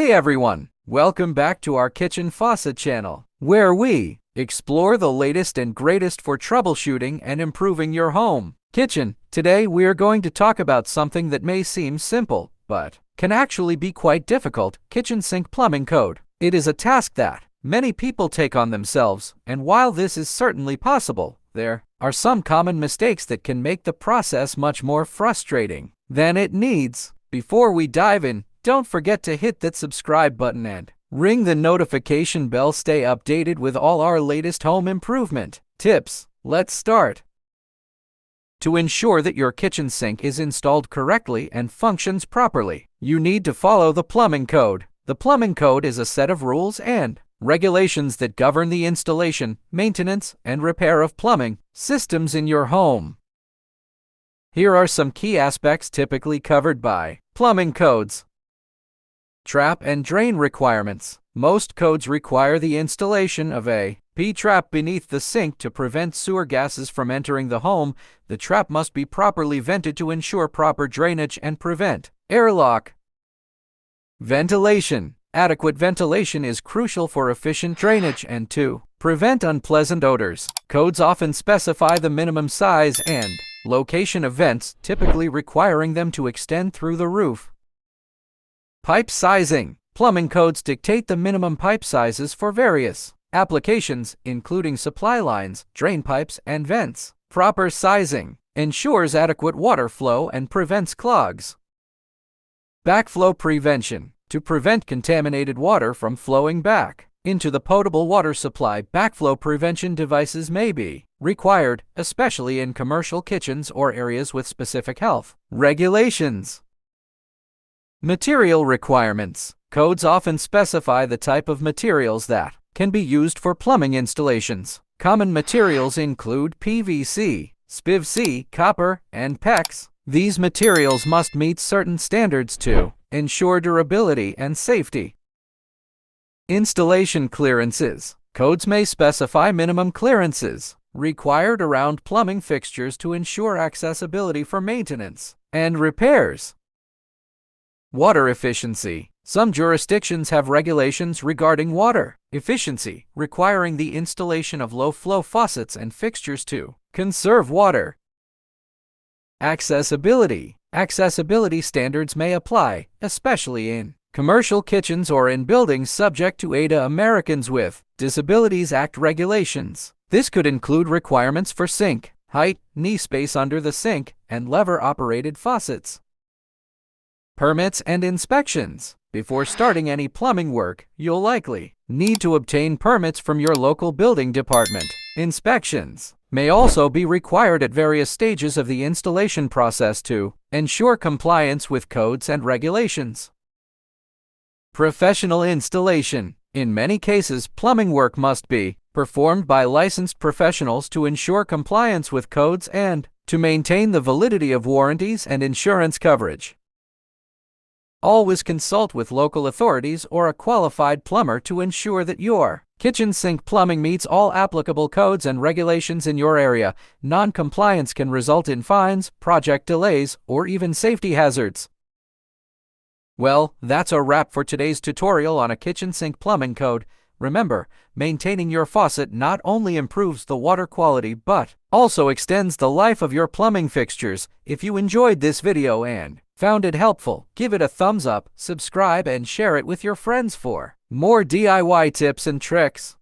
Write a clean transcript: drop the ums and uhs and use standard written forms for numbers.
Hey everyone! Welcome back to our Kitchen Faucet channel, where we explore the latest and greatest for troubleshooting and improving your home kitchen. Today we are going to talk about something that may seem simple, but can actually be quite difficult: kitchen sink plumbing code. It is a task that many people take on themselves, and while this is certainly possible, there are some common mistakes that can make the process much more frustrating than it needs. Before we dive in, don't forget to hit that subscribe button and ring the notification bell. Stay updated with all our latest home improvement tips. Let's start. To ensure that your kitchen sink is installed correctly and functions properly, you need to follow the plumbing code. The plumbing code is a set of rules and regulations that govern the installation, maintenance, and repair of plumbing systems in your home. Here are some key aspects typically covered by plumbing codes. Trap and drain requirements. Most codes require the installation of a P-trap beneath the sink to prevent sewer gases from entering the home. The trap must be properly vented to ensure proper drainage and prevent airlock. Ventilation. Adequate ventilation is crucial for efficient drainage and to prevent unpleasant odors. Codes often specify the minimum size and location of vents, typically requiring them to extend through the roof. Pipe sizing. Plumbing codes dictate the minimum pipe sizes for various applications, including supply lines, drain pipes, and vents. Proper sizing ensures adequate water flow and prevents clogs. Backflow prevention. To prevent contaminated water from flowing back into the potable water supply, backflow prevention devices may be required, especially in commercial kitchens or areas with specific health regulations. Material requirements. Codes often specify the type of materials that can be used for plumbing installations. Common materials include PVC, SPVC, copper, and PEX. These materials must meet certain standards to ensure durability and safety. Installation clearances. Codes may specify minimum clearances required around plumbing fixtures to ensure accessibility for maintenance and repairs. Water efficiency. Some jurisdictions have regulations regarding water efficiency, requiring the installation of low-flow faucets and fixtures to conserve water. Accessibility. Accessibility standards may apply, especially in commercial kitchens or in buildings subject to ADA Americans with Disabilities Act regulations. This could include requirements for sink height, knee space under the sink, and lever-operated faucets. Permits and inspections. Before starting any plumbing work, you'll likely need to obtain permits from your local building department. Inspections may also be required at various stages of the installation process to ensure compliance with codes and regulations. Professional installation. In many cases, plumbing work must be performed by licensed professionals to ensure compliance with codes and to maintain the validity of warranties and insurance coverage. Always consult with local authorities or a qualified plumber to ensure that your kitchen sink plumbing meets all applicable codes and regulations in your area. Non-compliance can result in fines, project delays, or even safety hazards. Well, that's a wrap for today's tutorial on a kitchen sink plumbing code. Remember, maintaining your faucet not only improves the water quality but also extends the life of your plumbing fixtures. If you enjoyed this video and found it helpful, give it a thumbs up, subscribe, and share it with your friends for more DIY tips and tricks.